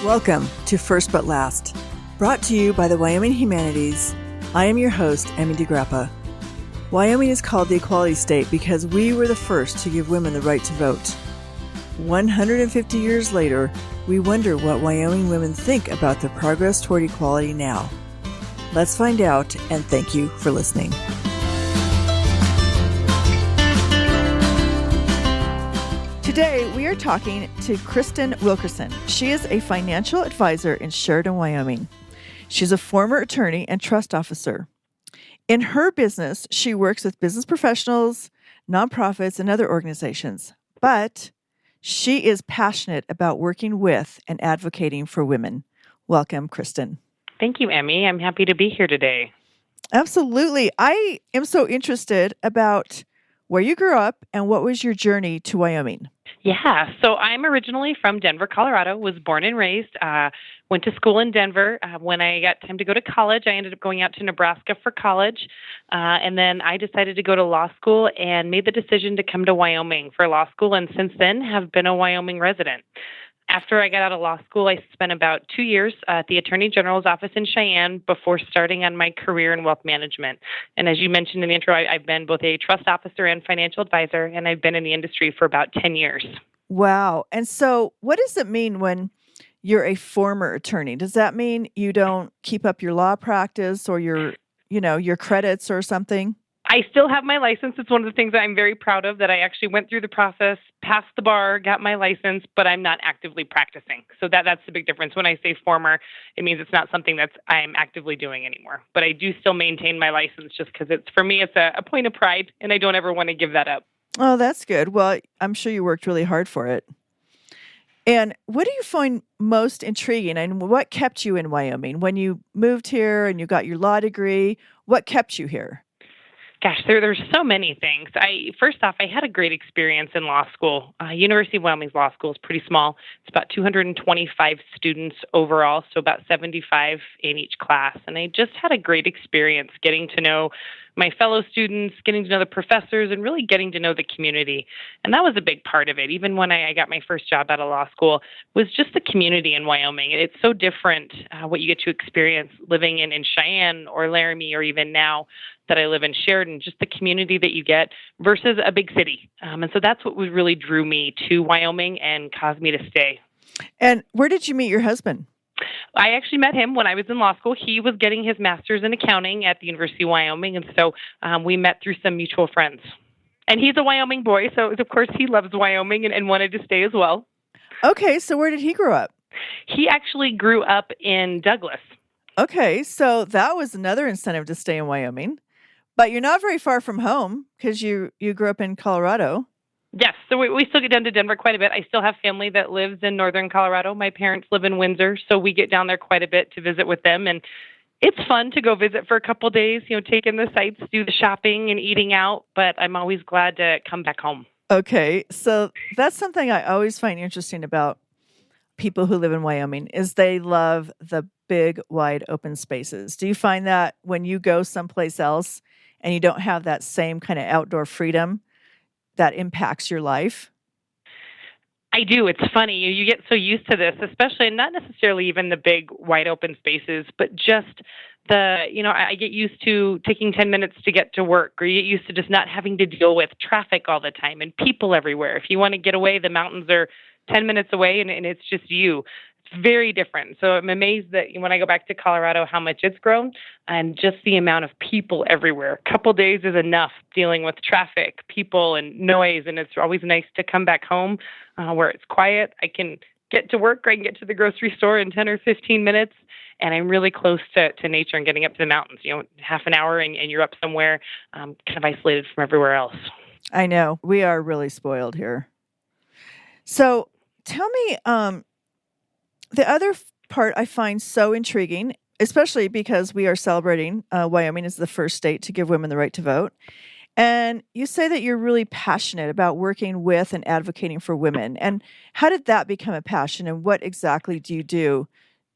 Welcome to First But Last, brought to you by the Wyoming Humanities. I am your host, Emmy DeGrappa. Wyoming is called the Equality State because we were the first to give women the right to vote. 150 years later, we wonder what Wyoming women think about the progress toward equality now. Let's find out, and thank you for listening. Today, we are talking to Kristin Wilkerson. She is a financial advisor in Sheridan, Wyoming. She's a former attorney and trust officer. In her business, she works with business professionals, nonprofits, and other organizations. But she is passionate about working with and advocating for women. Welcome, Kristin. Thank you, Emmy. I'm happy to be here today. Absolutely. I am so interested about where you grew up and what was your journey to Wyoming? Yeah, so I'm originally from Denver, Colorado, was born and raised, went to school in Denver. When I got time to go to college, I ended up going out to Nebraska for college. And then I decided to go to law school and made the decision to come to Wyoming for law school. And since then have been a Wyoming resident. After I got out of law school, I spent about 2 years at the Attorney General's office in Cheyenne before starting on my career in wealth management. And as you mentioned in the intro, I've been both a trust officer and financial advisor, and I've been in the industry for about 10 years. Wow. And so what does it mean when you're a former attorney? Does that mean you don't keep up your law practice or your credits or something? I still have my license. It's one of the things that I'm very proud of, that I actually went through the process, passed the bar, got my license, but I'm not actively practicing. So that's the big difference. When I say former, it means it's not something that I'm actively doing anymore. But I do still maintain my license just because for me, it's a point of pride, and I don't ever want to give that up. Oh, that's good. Well, I'm sure you worked really hard for it. And what do you find most intriguing, and what kept you in Wyoming? When you moved here and you got your law degree, what kept you here? Gosh, there's so many things. First off, I had a great experience in law school. University of Wyoming's law school is pretty small. It's about 225 students overall, so about 75 in each class. And I just had a great experience getting to know my fellow students, getting to know the professors, and really getting to know the community. And that was a big part of it. Even when I got my first job out of law school, was just the community in Wyoming. It's so different what you get to experience living in Cheyenne or Laramie, or even now that I live in Sheridan, just the community that you get versus a big city. And so that's what really drew me to Wyoming and caused me to stay. And where did you meet your husband? I actually met him when I was in law school. He was getting his master's in accounting at the University of Wyoming, and so we met through some mutual friends. And he's a Wyoming boy, so of course he loves Wyoming and wanted to stay as well. Okay, so where did he grow up? He actually grew up in Douglas. Okay, so that was another incentive to stay in Wyoming. But you're not very far from home because you grew up in Colorado. Yes, so we still get down to Denver quite a bit. I still have family that lives in northern Colorado. My parents live in Windsor, so we get down there quite a bit to visit with them. And it's fun to go visit for a couple of days, take in the sights, do the shopping and eating out. But I'm always glad to come back home. Okay, so that's something I always find interesting about people who live in Wyoming is they love the big, wide open spaces. Do you find that when you go someplace else and you don't have that same kind of outdoor freedom, that impacts your life? I do. It's funny. You get so used to this, especially not necessarily even the big, wide open spaces, but just I get used to taking 10 minutes to get to work, or you get used to just not having to deal with traffic all the time and people everywhere. If you want to get away, the mountains are 10 minutes away and it's just you. It's very different. So I'm amazed that when I go back to Colorado, how much it's grown and just the amount of people everywhere. A couple days is enough dealing with traffic, people, and noise. And it's always nice to come back home where it's quiet. I can get to work, or I can get to the grocery store in 10 or 15 minutes. And I'm really close to nature and getting up to the mountains, half an hour and you're up somewhere kind of isolated from everywhere else. I know. We are really spoiled here. So tell me, the other part I find so intriguing, especially because we are celebrating Wyoming is the first state to give women the right to vote. And you say that you're really passionate about working with and advocating for women. And how did that become a passion? And what exactly do you do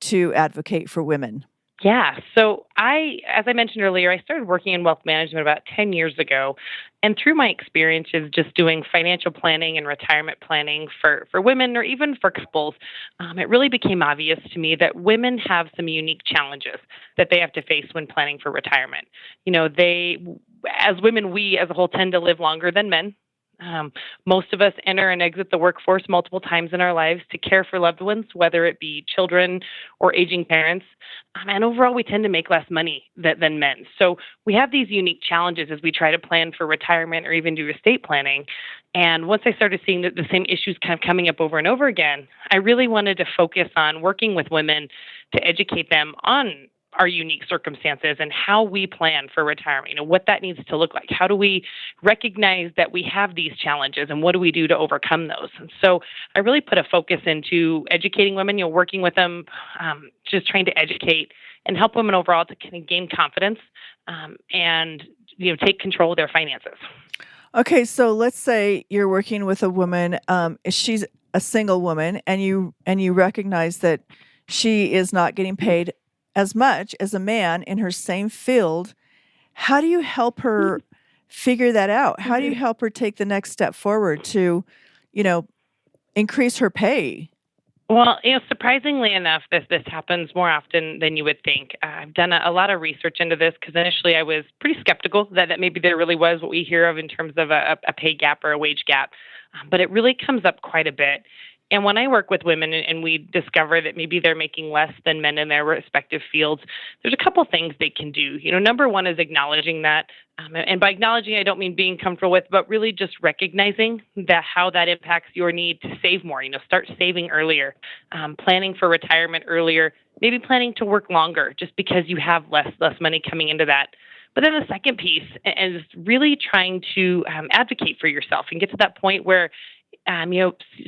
to advocate for women? Yeah. So as I mentioned earlier, I started working in wealth management about 10 years ago. And through my experiences just doing financial planning and retirement planning for women or even for couples, it really became obvious to me that women have some unique challenges that they have to face when planning for retirement. As women, we as a whole tend to live longer than men. Um, Most of us enter and exit the workforce multiple times in our lives to care for loved ones, whether it be children or aging parents. And overall, we tend to make less money than men. So we have these unique challenges as we try to plan for retirement or even do estate planning. And once I started seeing the same issues kind of coming up over and over again, I really wanted to focus on working with women to educate them on our unique circumstances and how we plan for retirement, what that needs to look like. How do we recognize that we have these challenges and what do we do to overcome those? And so I really put a focus into educating women, working with them, just trying to educate and help women overall to kind of gain confidence and take control of their finances. Okay, so let's say you're working with a woman, she's a single woman, and you recognize that she is not getting paid as much as a man in her same field. How do you help her figure that out? How do you help her take the next step forward to, increase her pay? Well, surprisingly enough, this happens more often than you would think. I've done a lot of research into this because initially I was pretty skeptical that maybe there really was what we hear of in terms of a pay gap or a wage gap, but it really comes up quite a bit. And when I work with women and we discover that maybe they're making less than men in their respective fields, there's a couple things they can do. Number one is acknowledging that. And by acknowledging, I don't mean being comfortable with, but really just recognizing that how that impacts your need to save more. Start saving earlier, planning for retirement earlier, maybe planning to work longer just because you have less money coming into that. But then the second piece is really trying to advocate for yourself and get to that point where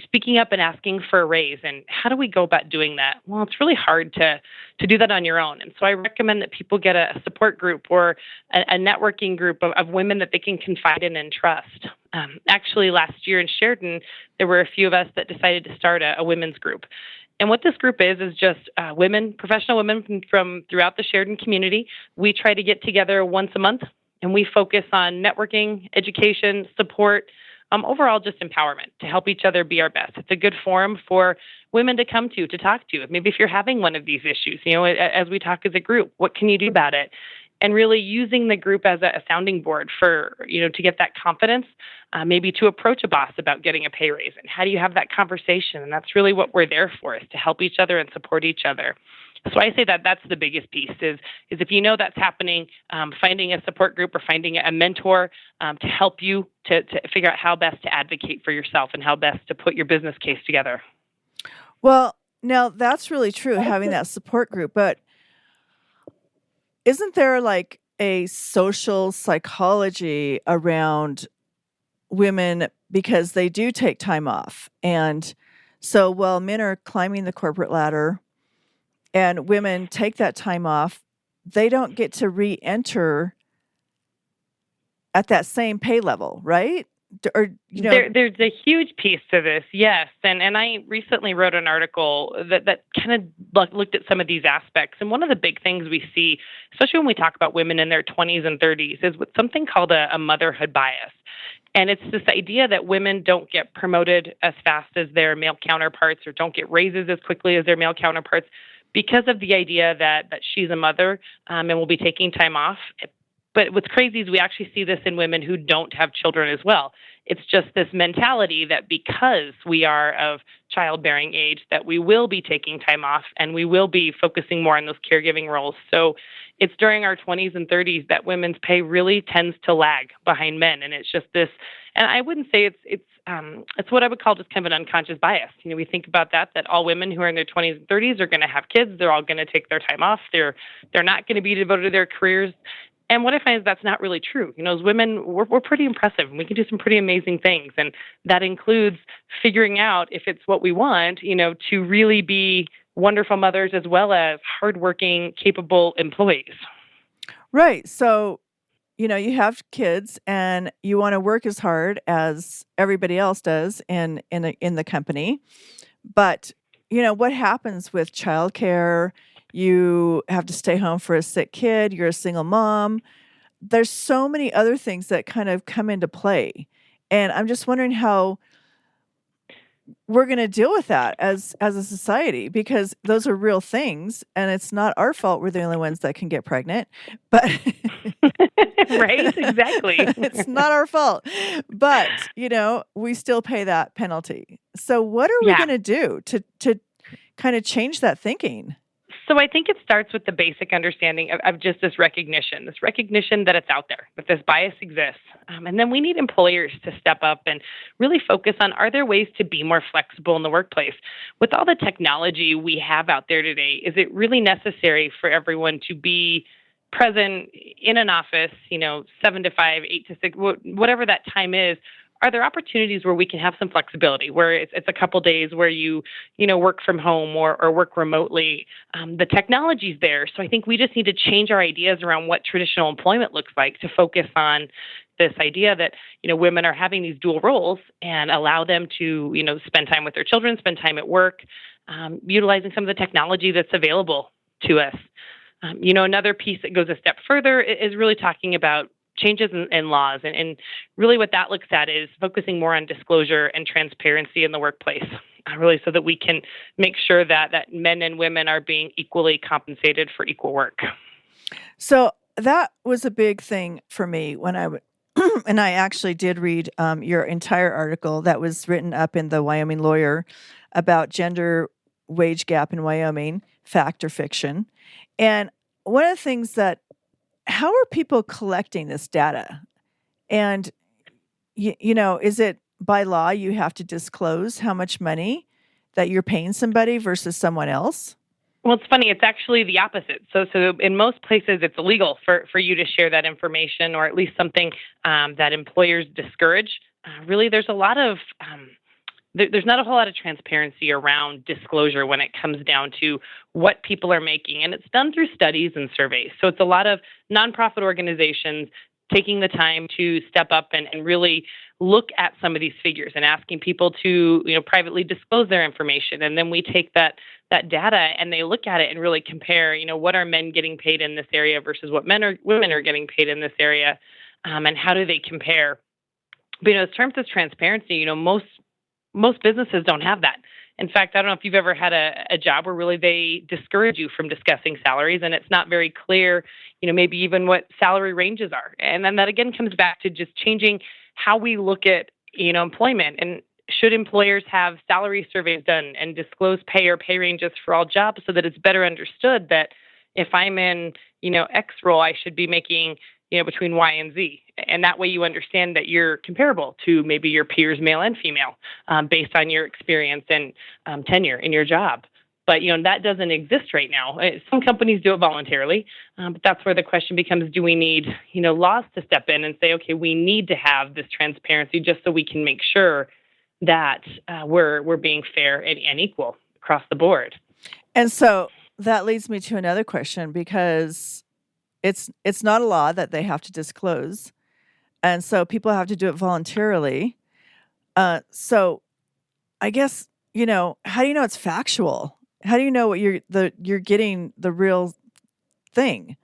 speaking up and asking for a raise. And how do we go about doing that? Well, it's really hard to do that on your own. And so I recommend that people get a support group or a networking group of women that they can confide in and trust. Actually, last year in Sheridan, there were a few of us that decided to start a women's group. And what this group is just women, professional women from throughout the Sheridan community. We try to get together once a month, and we focus on networking, education, support, overall just empowerment to help each other be our best. It's a good forum for women to come to talk to. Maybe if you're having one of these issues, as we talk as a group, what can you do about it? And really using the group as a sounding board for, to get that confidence, maybe to approach a boss about getting a pay raise. And how do you have that conversation? And that's really what we're there for, is to help each other and support each other. So I say that that's the biggest piece is if you know that's happening, finding a support group or finding a mentor to help you to figure out how best to advocate for yourself and how best to put your business case together. Well, now that's really true, having that support group, but isn't there like a social psychology around women because they do take time off? And so while men are climbing the corporate ladder and women take that time off, they don't get to re-enter at that same pay level, right? Or there's a huge piece to this, yes. And I recently wrote an article that kind of looked at some of these aspects. And one of the big things we see, especially when we talk about women in their 20s and 30s, is with something called a motherhood bias. And it's this idea that women don't get promoted as fast as their male counterparts or don't get raises as quickly as their male counterparts because of the idea that she's a mother and will be taking time off. But what's crazy is we actually see this in women who don't have children as well. It's just this mentality that because we are of childbearing age, that we will be taking time off and we will be focusing more on those caregiving roles. So it's during our 20s and 30s that women's pay really tends to lag behind men. And it's just this, and I wouldn't say it's what I would call just kind of an unconscious bias. We think about that all women who are in their 20s and 30s are going to have kids. They're all going to take their time off. They're not going to be devoted to their careers. And what I find is that's not really true. As women, we're pretty impressive and we can do some pretty amazing things. And that includes figuring out if it's what we want, to really be wonderful mothers as well as hardworking, capable employees. Right. So, you have kids and you want to work as hard as everybody else does in the company. But, what happens with childcare? you have to stay home for a sick kid, you're a single mom. There's so many other things that kind of come into play. And I'm just wondering how we're going to deal with that as a society, because those are real things, and it's not our fault we're the only ones that can get pregnant, but Right? Exactly. it's not our fault, but we still pay that penalty. So what are we Yeah. going to do to kind of change that thinking? So I think it starts with the basic understanding of just this recognition that it's out there, that this bias exists. And then we need employers to step up and really focus on, are there ways to be more flexible in the workplace? With all the technology we have out there today, is it really necessary for everyone to be present in an office, 7 to 5, 8 to 6, whatever that time is? Are there opportunities where we can have some flexibility, where it's a couple days where you work from home or work remotely? The technology's there. So I think we just need to change our ideas around what traditional employment looks like to focus on this idea that, women are having these dual roles, and allow them to, spend time with their children, spend time at work, utilizing some of the technology that's available to us. Another piece that goes a step further is really talking about changes in laws. And really what that looks at is focusing more on disclosure and transparency in the workplace, really so that we can make sure that men and women are being equally compensated for equal work. So that was a big thing for me when and I actually did read your entire article that was written up in the Wyoming Lawyer about gender wage gap in Wyoming, fact or fiction. And one of the things how are people collecting this data? And, is it by law you have to disclose how much money that you're paying somebody versus someone else? Well, it's funny. It's actually the opposite. So in most places, it's illegal for you to share that information, or at least something that employers discourage. Really, there's a lot of there's not a whole lot of transparency around disclosure when it comes down to what people are making. And it's done through studies and surveys. So it's a lot of nonprofit organizations taking the time to step up and really look at some of these figures and asking people to, privately disclose their information. And then we take that data and they look at it and really compare, what are men getting paid in this area versus what women are getting paid in this area, and how do they compare? But, in terms of transparency, most businesses don't have that. In fact, I don't know if you've ever had a job where really they discourage you from discussing salaries, and it's not very clear, maybe even what salary ranges are. And then that again comes back to just changing how we look at, employment. And should employers have salary surveys done and disclose pay or pay ranges for all jobs so that it's better understood that if I'm in, X role, I should be making, between Y and Z. And that way you understand that you're comparable to maybe your peers, male and female, based on your experience and tenure in your job. But, that doesn't exist right now. Some companies do it voluntarily, but that's where the question becomes, do we need, laws to step in and say, okay, we need to have this transparency just so we can make sure that we're being fair and equal across the board. And so that leads me to another question, because it's not a law that they have to disclose. And so people have to do it voluntarily. So I guess, how do you know it's factual? How do you know what you're getting the real thing?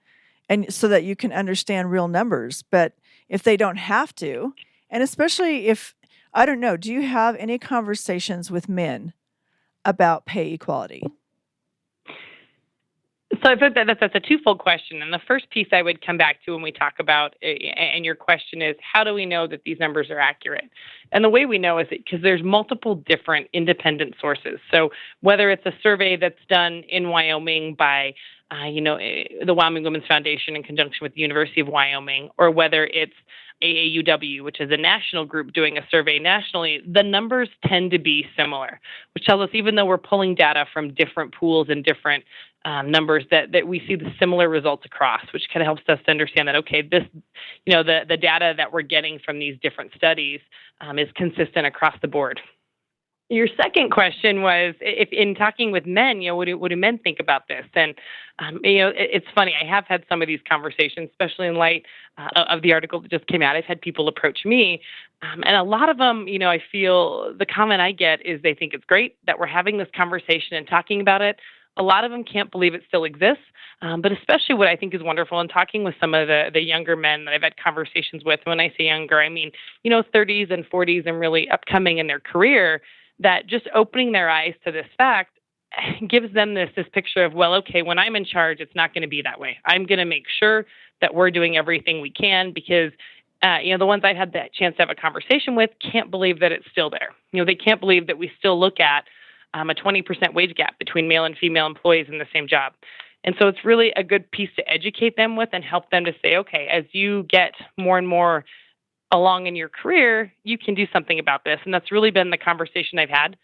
And so that you can understand real numbers. But if they don't have to, and especially if, I don't know, do you have any conversations with men about pay equality? So I think that's a twofold question. And the first piece I would come back to when we talk about, and your question is, how do we know that these numbers are accurate? And the way we know is because there's multiple different independent sources. So whether it's a survey that's done in Wyoming by, the Wyoming Women's Foundation in conjunction with the University of Wyoming, or whether it's AAUW, which is a national group doing a survey nationally, the numbers tend to be similar, which tells us even though we're pulling data from different pools and different numbers, that we see the similar results across, which kind of helps us to understand that, okay, this, the data that we're getting from these different studies is consistent across the board. Your second question was, if in talking with men, what do men think about this? And, it's funny. I have had some of these conversations, especially in light of the article that just came out. I've had people approach me, and a lot of them, I feel the comment I get is they think it's great that we're having this conversation and talking about it. A lot of them can't believe it still exists. But especially what I think is wonderful in talking with some of the younger men that I've had conversations with, when I say younger, I mean, 30s and 40s and really upcoming in their career, that just opening their eyes to this fact gives them this picture of, well, okay, when I'm in charge, it's not going to be that way. I'm going to make sure that we're doing everything we can because the ones I've had the chance to have a conversation with can't believe that it's still there. They can't believe that we still look at a 20% wage gap between male and female employees in the same job. And so it's really a good piece to educate them with and help them to say, okay, as you get more and more along in your career, you can do something about this. And that's really been the conversation I've had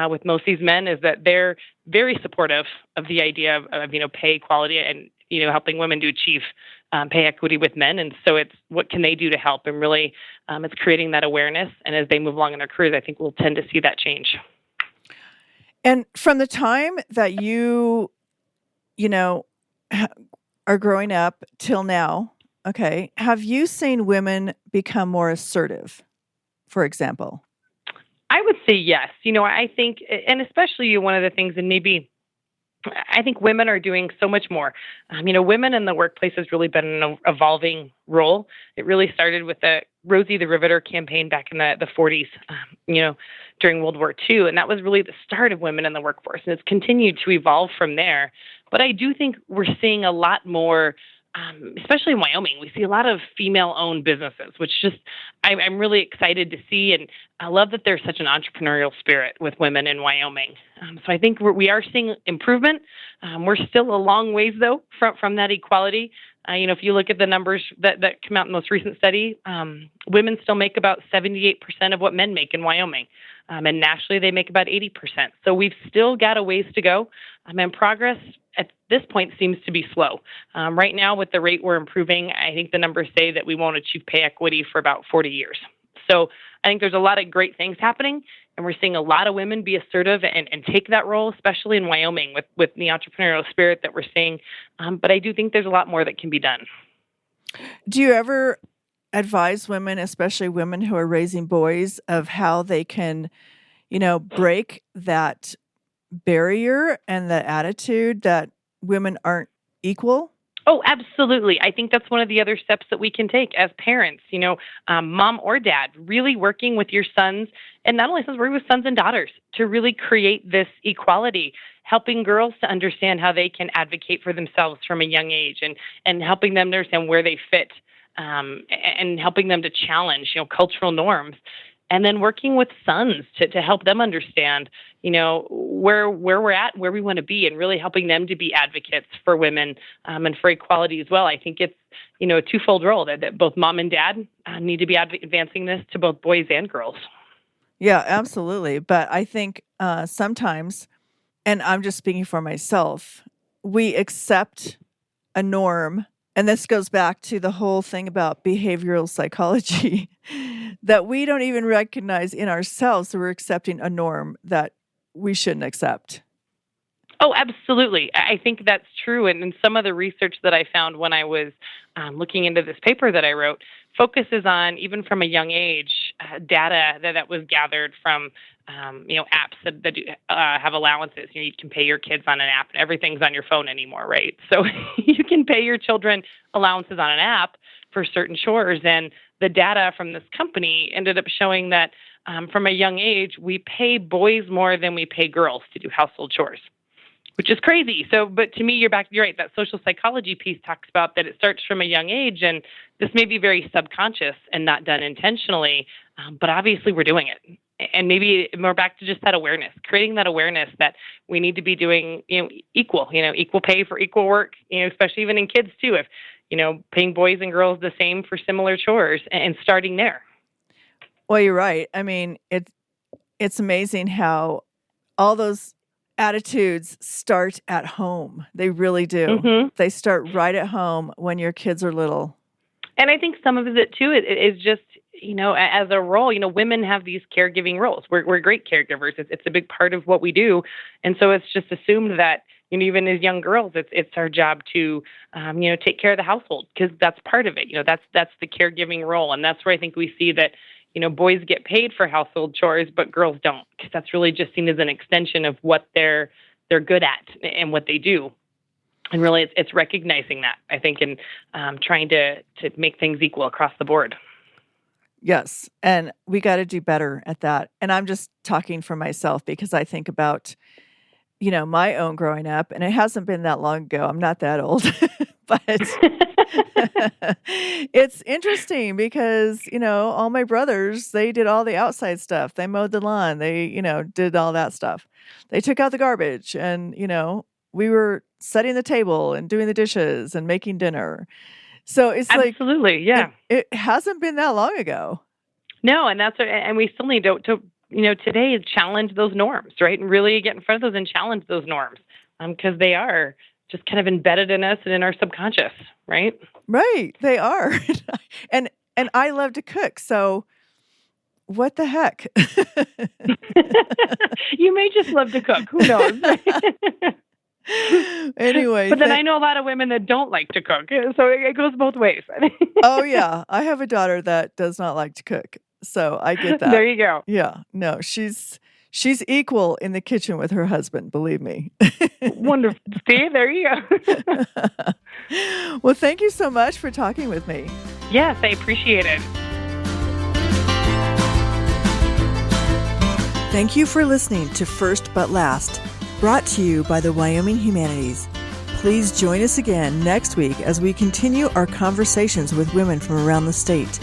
with most of these men, is that they're very supportive of the idea of pay equality and, helping women to achieve pay equity with men. And so it's what can they do to help? And really, it's creating that awareness. And as they move along in their careers, I think we'll tend to see that change. And from the time that you are growing up till now, okay, have you seen women become more assertive, for example? I would say yes. I think, and especially one of the things, and maybe I think women are doing so much more. Women in the workplace has really been an evolving role. It really started with the Rosie the Riveter campaign back in the 40s, during World War II. And that was really the start of women in the workforce. And it's continued to evolve from there. But I do think we're seeing a lot more, especially in Wyoming, we see a lot of female-owned businesses, which I'm really excited to see. And I love that there's such an entrepreneurial spirit with women in Wyoming. So I think we are seeing improvement. We're still a long ways, though, from that equality. If you look at the numbers that come out in the most recent study, women still make about 78% of what men make in Wyoming. And nationally, they make about 80%. So we've still got a ways to go. And progress at this point seems to be slow. Right now, with the rate we're improving, I think the numbers say that we won't achieve pay equity for about 40 years. So I think there's a lot of great things happening, and we're seeing a lot of women be assertive and take that role, especially in Wyoming with the entrepreneurial spirit that we're seeing. But I do think there's a lot more that can be done. Do you ever advise women, especially women who are raising boys, of how they can, break that barrier and the attitude that women aren't equal? Oh, absolutely. I think that's one of the other steps that we can take as parents, mom or dad, really working with your sons, and not only sons, working with sons and daughters to really create this equality, helping girls to understand how they can advocate for themselves from a young age and helping them understand where they fit, and helping them to challenge, cultural norms. And then working with sons to help them understand, where we're at, where we want to be, and really helping them to be advocates for women and for equality as well. I think it's, a twofold role that both mom and dad need to be advancing this to both boys and girls. Yeah, absolutely. But I think sometimes, and I'm just speaking for myself, we accept a norm. And this goes back to the whole thing about behavioral psychology that we don't even recognize in ourselves. So we're accepting a norm that we shouldn't accept. Oh, absolutely. I think that's true. And in some of the research that I found when I was looking into this paper that I wrote focuses on, even from a young age, data that was gathered from apps that do, have allowances. You can pay your kids on an app, and everything's on your phone anymore, right? So you can pay your children allowances on an app for certain chores. And the data from this company ended up showing that from a young age, we pay boys more than we pay girls to do household chores, which is crazy. So, but to me, you're right. That social psychology piece talks about that it starts from a young age, and this may be very subconscious and not done intentionally, but obviously we're doing it. And maybe more back to just that awareness, creating that awareness that we need to be doing, equal pay for equal work, especially even in kids too. If, paying boys and girls the same for similar chores and starting there. Well, you're right. I mean, it's amazing how all those attitudes start at home. They really do. Mm-hmm. They start right at home when your kids are little. And I think some of it too is just, as a role, women have these caregiving roles. We're great caregivers. It's a big part of what we do. And so it's just assumed that, even as young girls, it's our job to, take care of the household, because that's part of it. That's the caregiving role. And that's where I think we see that, boys get paid for household chores, but girls don't, because that's really just seen as an extension of what their they're good at and what they do. And really, it's recognizing that, I think, and trying to make things equal across the board. Yes. And we got to do better at that. And I'm just talking for myself because I think about, my own growing up, and it hasn't been that long ago. I'm not that old, but it's interesting because, all my brothers, they did all the outside stuff. They mowed the lawn. They, did all that stuff. They took out the garbage and, we were setting the table and doing the dishes and making dinner. So it's absolutely, yeah. It hasn't been that long ago. No, and and we still need to today challenge those norms, right? And really get in front of those and challenge those norms because they are just kind of embedded in us and in our subconscious, right? Right, they are. and I love to cook, so what the heck? You may just love to cook. Who knows? Anyway. But then I know a lot of women that don't like to cook, so it goes both ways. Oh, yeah. I have a daughter that does not like to cook, so I get that. There you go. Yeah. No, she's equal in the kitchen with her husband, believe me. Wonderful. See, there you go. Well, thank you so much for talking with me. Yes, I appreciate it. Thank you for listening to First But Last, brought to you by the Wyoming Humanities. Please join us again next week as we continue our conversations with women from around the state.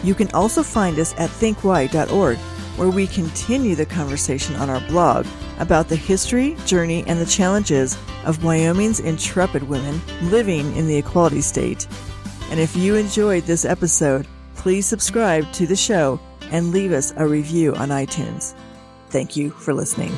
You can also find us at thinkwy.org, where we continue the conversation on our blog about the history, journey, and the challenges of Wyoming's intrepid women living in the equality state. And if you enjoyed this episode, please subscribe to the show and leave us a review on iTunes. Thank you for listening.